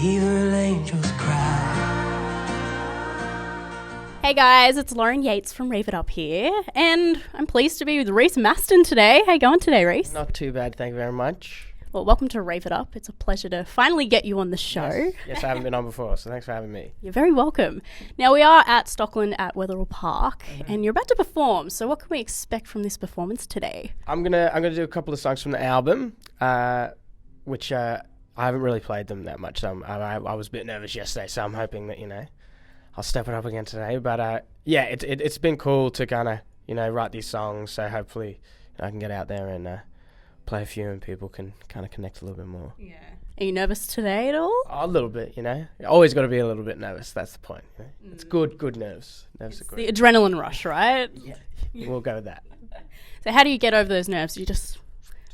Evil angels cry. Hey guys, it's Lauren Yeates from Rave It Up here, and I'm pleased to be with Reece Mastin today. How you going today, Reece? Not too bad, thank you very much. Well, welcome to Rave It Up. It's a pleasure to finally get you on the show. Yes, I haven't been on before, so thanks for having me. You're very welcome. Now, we are at Stockland at Wetherill Park, and you're about to perform, so what can we expect from this performance today? I'm gonna do a couple of songs from the album, which I haven't really played them that much. So I was a bit nervous yesterday, so I'm hoping that I'll step it up again today. But yeah, it's been cool to kind of write these songs. So hopefully I can get out there and play a few, and people can kind of connect a little bit more. Yeah. Are you nervous today at all? A little bit, Always got to be a little bit nervous. That's the point. It's good nerves. Nerves are good. The adrenaline rush, right? Yeah, we'll go with that. So how do you get over those nerves? You just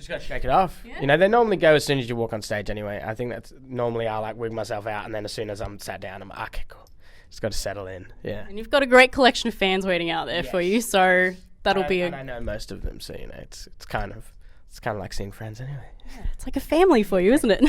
got to shake it off. Yeah. They normally go as soon as you walk on stage anyway. I think that's normally I wig myself out, and then as soon as I'm sat down, I'm like, okay, cool. Just got to settle in. Yeah. And you've got a great collection of fans waiting out there for you, so that'll be and I know most of them, so it's kind of like seeing friends anyway. Yeah, it's like a family for you, isn't it?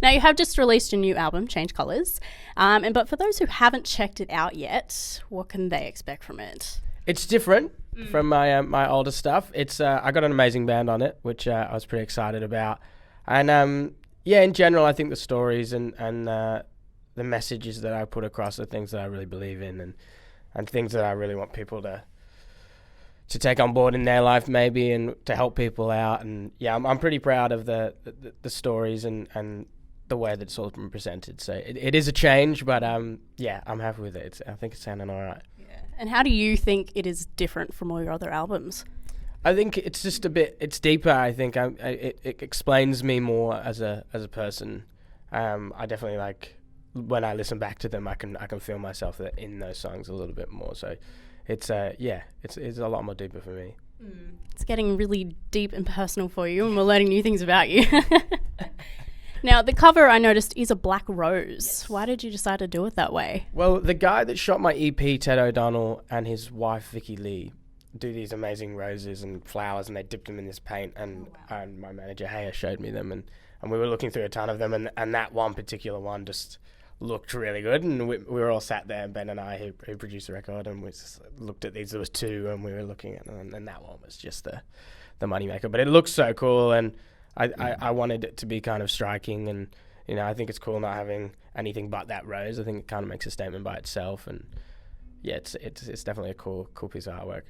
Now, you have just released your new album, Change Colours, but for those who haven't checked it out yet, what can they expect from it? It's different from my older stuff. It's I got an amazing band on it, which I was pretty excited about, and in general, I think the stories and the messages that I put across are things that I really believe in, and things that I really want people to take on board in their life, maybe, and to help people out. And I'm pretty proud of the stories and the way that it's all been presented. So it is a change, but I'm happy with it. I think it's sounding all right. And how do you think it is different from all your other albums? I think it's just it's deeper. I think it explains me more as a person. I definitely when I listen back to them, I can feel myself in those songs a little bit more. So it's a lot more deeper for me. It's getting really deep and personal for you, and we're learning new things about you. Now, the cover I noticed is a black rose. Yes. Why did you decide to do it that way? Well, the guy that shot my EP, Ted O'Donnell, and his wife, Vicky Lee, do these amazing roses and flowers, and they dipped them in this paint, and my manager, Haya, showed me them, and we were looking through a ton of them, and that one particular one just looked really good, and we were all sat there, Ben and I, who produced the record, and we just looked at these. There was two, and we were looking at them, and that one was just the money maker. But it looks so cool, and I wanted it to be kind of striking, and I think it's cool not having anything but that rose. I think it kind of makes a statement by itself, and yeah, it's definitely a cool piece of artwork.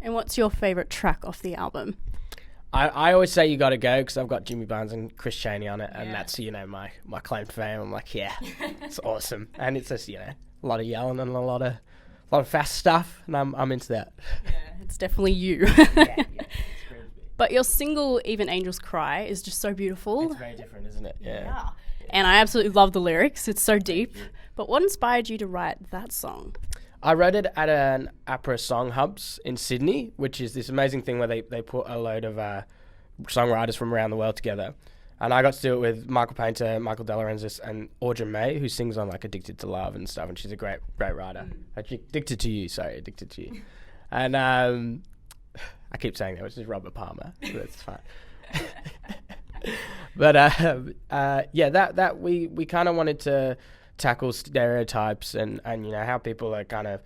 And what's your favorite track off the album? I always say You Gotta Go, because I've got Jimmy Barnes and Chris Chaney on it, and that's my claim to fame. I'm like, yeah, it's awesome, and it's just a lot of yelling and a lot of fast stuff, and I'm into that. Yeah, it's definitely you. Yeah. But your single Even Angels Cry is just so beautiful. It's very different, isn't it? Yeah. And I absolutely love the lyrics. It's so deep. But what inspired you to write that song? I wrote it at an APRA Song Hubs in Sydney, which is this amazing thing where they put a load of songwriters from around the world together. And I got to do it with Michael Painter, Michael Delarenzis, and Audra May, who sings on Addicted to Love and stuff, and she's a great writer. Addicted to You. And I keep saying that, which is Robert Palmer, so that's fine. But that we kind of wanted to tackle stereotypes and how people are kind of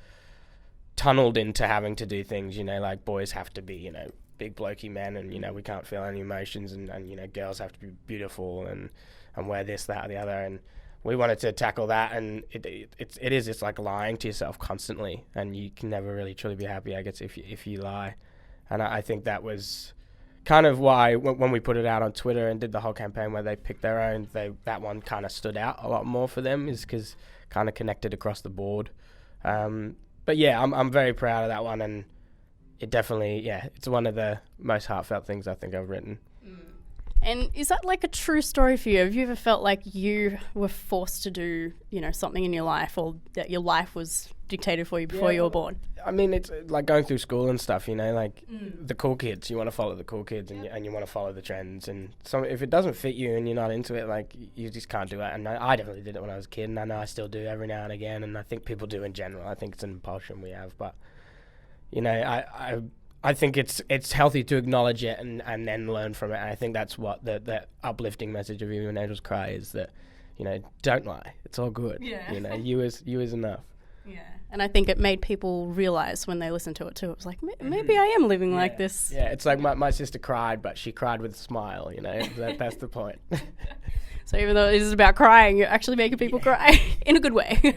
tunneled into having to do things, like boys have to be, big blokey men, and we can't feel any emotions, and girls have to be beautiful and wear this, that, or the other, and we wanted to tackle that. And it's like lying to yourself constantly, and you can never really truly be happy, I guess, if you lie. And I think that was kind of why when we put it out on Twitter and did the whole campaign where they picked their own, that one kind of stood out a lot more for them, is because kind of connected across the board. But yeah, I'm very proud of that one, and it definitely, it's one of the most heartfelt things I think I've written. And is that like a true story for you? Have you ever felt like you were forced to do, something in your life, or that your life was dictated for you before you were born? I mean, it's like going through school and stuff, the cool kids. You want to follow the cool kids, and you want to follow the trends. And so if it doesn't fit you and you're not into it, you just can't do it. And I definitely did it when I was a kid, and I know I still do every now and again. And I think people do in general. I think it's an impulsion we have, but I think it's healthy to acknowledge it and then learn from it. And I think that's what the uplifting message of Even Angels Cry is, that you know, don't lie. It's all good. Yeah. You know, you is enough. Yeah. And I think it made people realize when they listened to it too. It was like, maybe I am living like this. Yeah, it's like my sister cried, but she cried with a smile, you know. That's the point. So even though it is about crying, you're actually making people cry in a good way.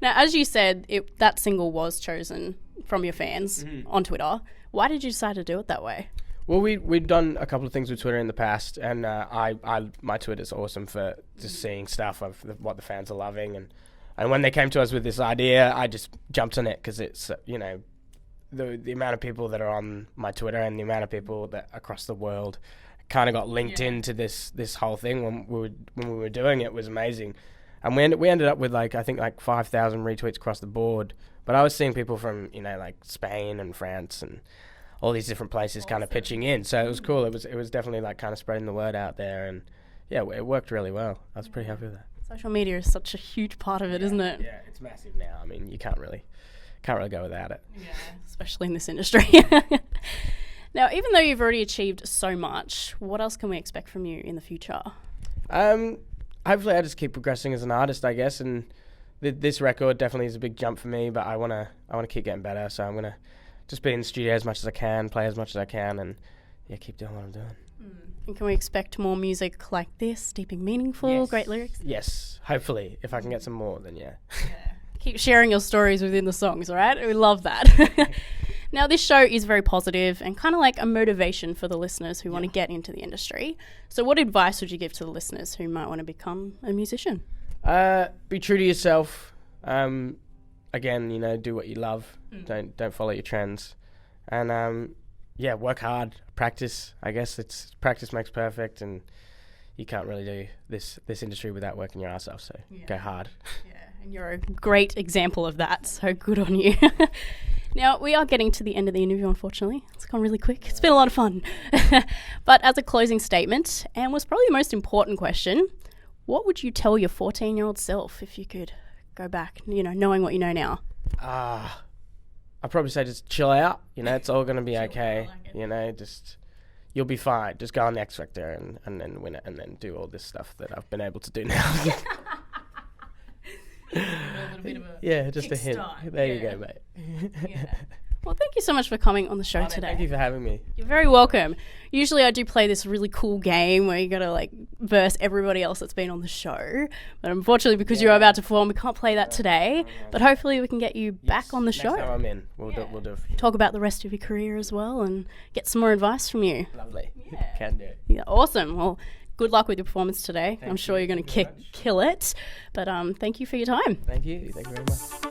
Now, as you said, that single was chosen from your fans on Twitter. Why did you decide to do it that way? Well, we'd done a couple of things with Twitter in the past, and my Twitter's awesome for just seeing stuff of what the fans are loving, and when they came to us with this idea, I just jumped on it because it's, you know, the amount of people that are on my Twitter and the amount of people that across the world kind of got linked into this whole thing when we were doing it was amazing. And we ended up with I think 5,000 retweets across the board. But I was seeing people from, you know, like Spain and France and all these different places kind of pitching in. So it was cool. It was definitely like kind of spreading the word out there, and yeah, it worked really well. I was pretty happy with that. Social media is such a huge part of it, isn't it? Yeah, it's massive now. I mean, you can't really go without it. Yeah, especially in this industry. Now, even though you've already achieved so much, what else can we expect from you in the future? Hopefully I just keep progressing as an artist, I guess, and this record definitely is a big jump for me, but I wanna keep getting better, so I'm gonna just be in the studio as much as I can, play as much as I can, and yeah, keep doing what I'm doing. And can we expect more music like this, deep and meaningful, great lyrics? Yes, hopefully. If I can get some more, then yeah. Keep sharing your stories within the songs, all right? We love that. Now, this show is very positive and kind of like a motivation for the listeners who want to get into the industry. So what advice would you give to the listeners who might want to become a musician? Be true to yourself. Again, you know, do what you love. Don't follow your trends. And yeah, work hard. Practice. I guess it's practice makes perfect, and you can't really do this industry without working your ass off. So go hard. Yeah, and you're a great example of that. So good on you. Now, we are getting to the end of the interview, unfortunately. It's gone really quick. It's been a lot of fun. But as a closing statement, and was probably the most important question, what would you tell your 14-year-old self if you could go back, you know, knowing what you know now? I'd probably say just chill out. You know, it's all going to be okay. You know, just you'll be fine. Just go on the X Factor and then win it, and then do all this stuff that I've been able to do now. A little bit of a just a hint. There you go, mate. Well, thank you so much for coming on the show today. Thank you for having me. You're very welcome. Usually I do play this really cool game where you got to like verse everybody else that's been on the show. But unfortunately, because you're about to perform, we can't play that today. But hopefully we can get you back on the show. Next time I'm in, we'll do a few. Talk about the rest of your career as well and get some more advice from you. Lovely. Can do. Yeah, awesome. Well, good luck with your performance today. I'm sure you're going to kill it. But thank you for your time. Thank you. Thank you very much.